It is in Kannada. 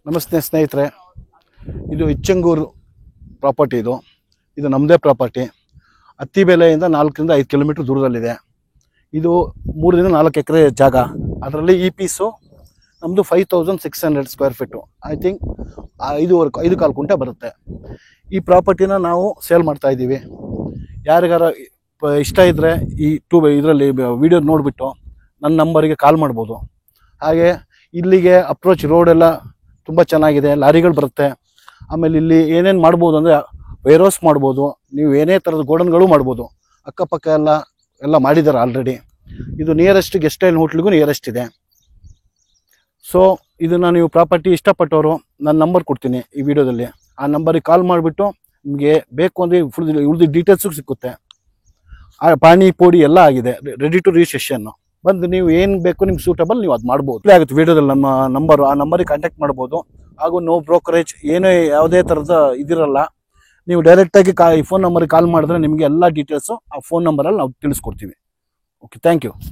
ನಮಸ್ತೆ ಸ್ನೇಹಿತರೆ, ಇದು ಇಚ್ಚಂಗೂರು ಪ್ರಾಪರ್ಟಿ. ಇದು ನಮ್ಮದೇ ಪ್ರಾಪರ್ಟಿ. ಅತ್ತಿಬೆಲೆಯಿಂದ 4 ರಿಂದ 5 ಕಿಲೋಮೀಟರ್ ದೂರದಲ್ಲಿದೆ. ಇದು 3 ರಿಂದ 4 ಎಕರೆ ಜಾಗ. ಅದರಲ್ಲಿ ಈ ಪೀಸು ನಮ್ಮದು 5600 ಸ್ಕ್ವೇರ್ ಫೀಟು. ಐ ಥಿಂಕ್ 5 ಕಾಲು ಕುಂಟೆ ಬರುತ್ತೆ. ಈ ಪ್ರಾಪರ್ಟಿನ ನಾವು ಸೇಲ್ ಮಾಡ್ತಾ ಇದ್ದೀವಿ. ಯಾರಿಗಾರ ಇಷ್ಟ ಇದ್ದರೆ ಇದರಲ್ಲಿ ವಿಡಿಯೋ ನೋಡಿಬಿಟ್ಟು ನನ್ನ ನಂಬರಿಗೆ ಕಾಲ್ ಮಾಡ್ಬೋದು. ಹಾಗೆ ಇಲ್ಲಿಗೆ ಅಪ್ರೋಚ್ ರೋಡೆಲ್ಲ ತುಂಬ ಚೆನ್ನಾಗಿದೆ, ಲಾರಿಗಳು ಬರುತ್ತೆ. ಆಮೇಲೆ ಇಲ್ಲಿ ಏನೇನು ಮಾಡ್ಬೋದು ಅಂದರೆ ವೇರ್ಹೌಸ್ ಮಾಡ್ಬೋದು, ನೀವು ಏನೇ ಥರದ ಗೋಡನ್ಗಳು ಮಾಡ್ಬೋದು. ಅಕ್ಕಪಕ್ಕ ಎಲ್ಲ ಮಾಡಿದ್ದಾರೆ ಆಲ್ರೆಡಿ. ಇದು ನಿಯರೆಸ್ಟ್ ಗೆಸ್ಟ್ ಲೈನ್ ಹೋಟ್ಲಿಗೂ ನಿಯರೆಸ್ಟ್ ಇದೆ. ಸೊ ಇದನ್ನು ನೀವು ಪ್ರಾಪರ್ಟಿ ಇಷ್ಟಪಟ್ಟವರು ನನ್ನ ನಂಬರ್ ಕೊಡ್ತೀನಿ ಈ ವಿಡಿಯೋದಲ್ಲಿ. ಆ ನಂಬರಿಗೆ ಕಾಲ್ ಮಾಡಿಬಿಟ್ಟು ನಿಮಗೆ ಬೇಕು ಅಂದರೆ ಫುಲ್ ಉಳಿದ ಡೀಟೇಲ್ಸು ಸಿಕ್ಕುತ್ತೆ. ಪಾಣಿ ಪೋಡಿ ಎಲ್ಲ ಆಗಿದೆ, ರೆಡಿ ಟು ರಿಜಿಸ್ಟ್ರೇಷನ್ನು. ಬಂದು ನೀವು ಏನು ಬೇಕು ನಿಮ್ಗೆ ಸೂಟಬಲ್ ನೀವು ಅದು ಮಾಡ್ಬೋದು. ಆಗುತ್ತೆ ವಿಡಿಯೋದಲ್ಲಿ ನಮ್ಮ ನಂಬರು, ಆ ನಂಬರಿಗೆ ಕಾಂಟ್ಯಾಕ್ಟ್ ಮಾಡ್ಬೋದು. ಹಾಗೂ ನೋ ಬ್ರೋಕರೇಜ್, ಯಾವುದೇ ಥರದ ಇದಿರಲ್ಲ. ನೀವು ಡೈರೆಕ್ಟಾಗಿ ಈ ಫೋನ್ ನಂಬರಿಗೆ ಕಾಲ್ ಮಾಡಿದ್ರೆ ನಿಮಗೆ ಎಲ್ಲ ಡೀಟೇಲ್ಸು ಆ ಫೋನ್ ನಂಬರಲ್ಲಿ ನಾವು ತಿಳಿಸ್ಕೊಡ್ತೀವಿ. Okay, thank you.